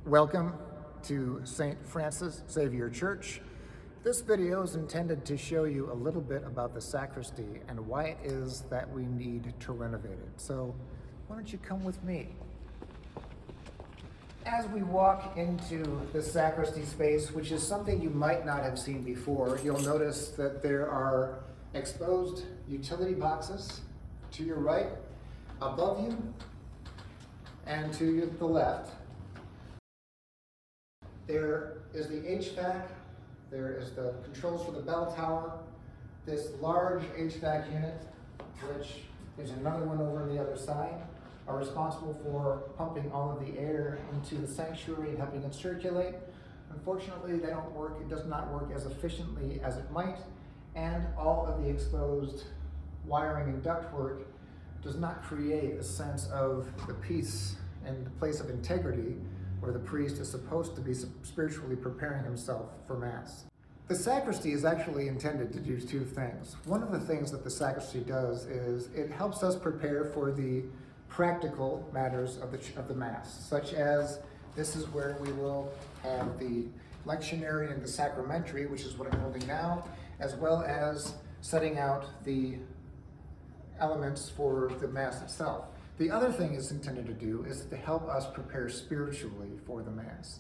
Welcome to St. Francis Xavier Church. This video is intended to show you a little bit about the sacristy and why it is that we need to renovate it. So why don't you come with me? As we walk into the sacristy space, which is something you might not have seen before, you'll notice that there are exposed utility boxes to your right, above you, and to the left. There is the HVAC, there is the controls for the bell tower, this large HVAC unit, which there's another one over on the other side, are responsible for pumping all of the air into the sanctuary and helping it circulate. Unfortunately, they don't work, it does not work as efficiently as it might, and all of the exposed wiring and ductwork does not create a sense of the peace and the place of integrity where the priest is supposed to be spiritually preparing himself for Mass. The sacristy is actually intended to do two things. One of the things that the sacristy does is it helps us prepare for the practical matters of the Mass, such as this is where we will have the lectionary and the sacramentary, which is what I'm holding now, as well as setting out the elements for the Mass itself. The other thing it's intended to do is to help us prepare spiritually for the Mass.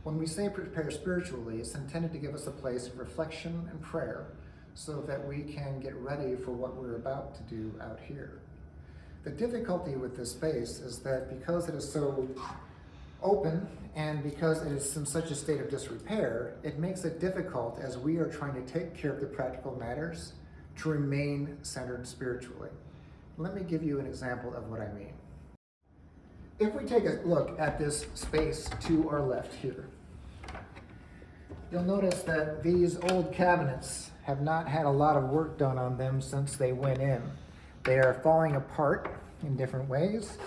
When we say prepare spiritually, it's intended to give us a place of reflection and prayer so that we can get ready for what we're about to do out here. The difficulty with this space is that because it is so open and because it is in such a state of disrepair, it makes it difficult as we are trying to take care of the practical matters to remain centered spiritually. Let me give you an example of what I mean. If we take a look at this space to our left here, you'll notice that these old cabinets have not had a lot of work done on them since they went in. They are falling apart in different ways.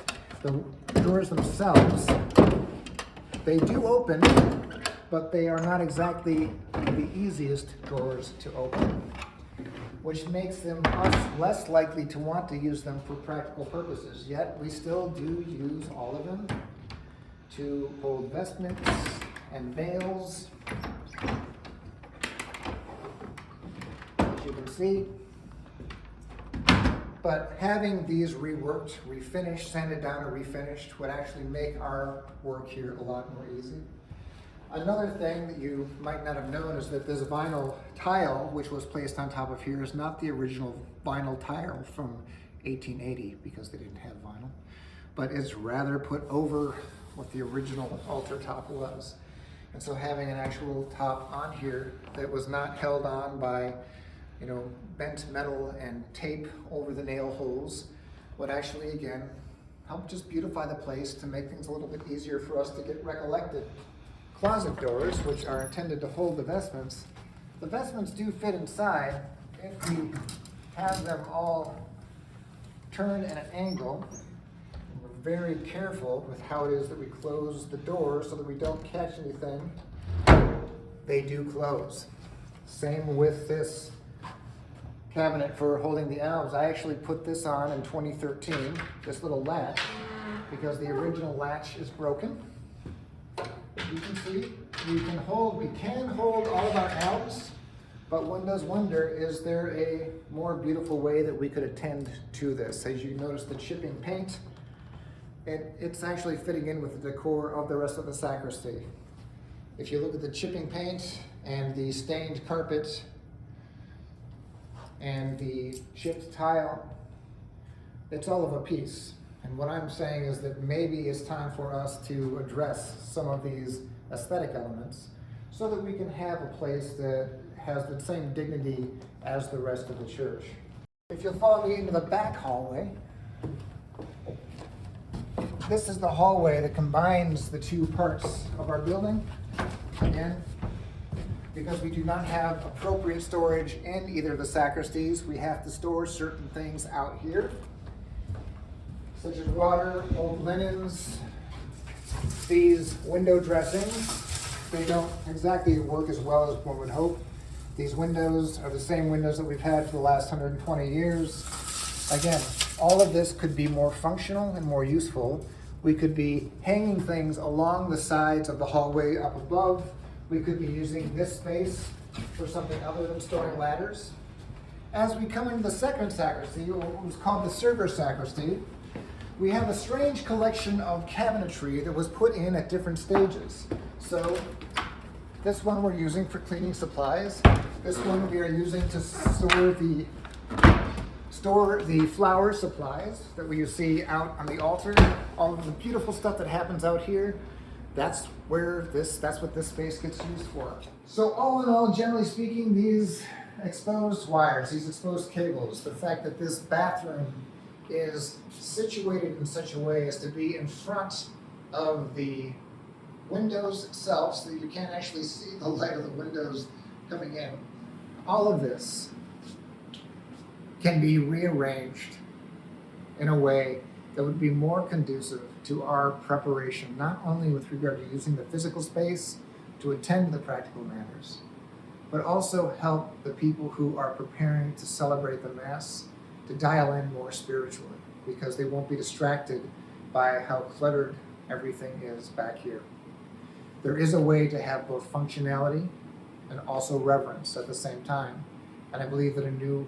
The doors themselves, they do open, but they are not exactly the easiest doors to open, which makes them less likely to want to use them for practical purposes. Yet we still do use all of them to hold vestments and veils, as you can see. But having these reworked, refinished, sanded down or refinished would actually make our work here a lot more easy. Another thing that you might not have known is that this vinyl tile, which was placed on top of here, is not the original vinyl tile from 1880 because they didn't have vinyl, but it's rather put over what the original altar top was. And so having an actual top on here that was not held on by, bent metal and tape over the nail holes would actually, again, help just beautify the place to make things a little bit easier for us to get recollected. Closet doors, which are intended to hold the vestments, the vestments do fit inside if we have them all turned at an angle. We're very careful with how it is that we close the doors so that we don't catch anything. They do close. Same with this cabinet for holding the elves. I actually put this on in 2013, this little latch, because the original latch is broken. You can see, we can hold all of our elves, but one does wonder, is there a more beautiful way that we could attend to this? As you notice the chipping paint, it's actually fitting in with the decor of the rest of the sacristy. If you look at the chipping paint and the stained carpet and the chipped tile, it's all of a piece. And what I'm saying is that maybe it's time for us to address some of these aesthetic elements so that we can have a place that has the same dignity as the rest of the church. If you'll follow me into the back hallway, this is the hallway that combines the two parts of our building. Again, because we do not have appropriate storage in either of the sacristies, we have to store certain things out here, such as water, old linens, these window dressings. They don't exactly work as well as one would hope. These windows are the same windows that we've had for the last 120 years. Again, all of this could be more functional and more useful We could be hanging things along the sides of the hallway up above. We could be using this space for something other than storing ladders. As we come into the second sacristy, what was called the server sacristy, we have a strange collection of cabinetry that was put in at different stages. So this one we're using for cleaning supplies. This one we are using to store the flower supplies that we see out on the altar. All of the beautiful stuff that happens out here, that's what this space gets used for. So all in all, generally speaking, these exposed wires, these exposed cables, the fact that this bathroom is situated in such a way as to be in front of the windows itself so that you can't actually see the light of the windows coming in. All of this can be rearranged in a way that would be more conducive to our preparation, not only with regard to using the physical space to attend to the practical matters, but also help the people who are preparing to celebrate the Mass to dial in more spiritually, because they won't be distracted by how cluttered everything is back here. There is a way to have both functionality and also reverence at the same time, and I believe that a new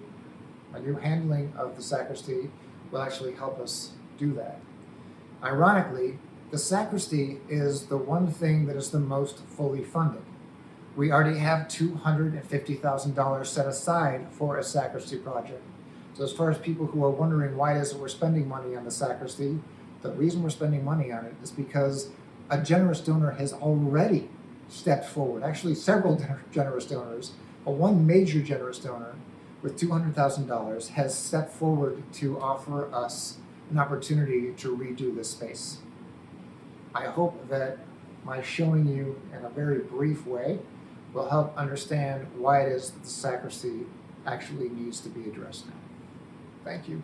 handling of the sacristy will actually help us do that. Ironically, the sacristy is the one thing that is the most fully funded. We already have $250,000 set aside for a sacristy project. So as far as people who are wondering why it is that we're spending money on the sacristy, the reason we're spending money on it is because a generous donor has already stepped forward. Actually, several generous donors, but one major generous donor with $200,000 has stepped forward to offer us an opportunity to redo this space. I hope that my showing you in a very brief way will help understand why it is that the sacristy actually needs to be addressed now. Thank you.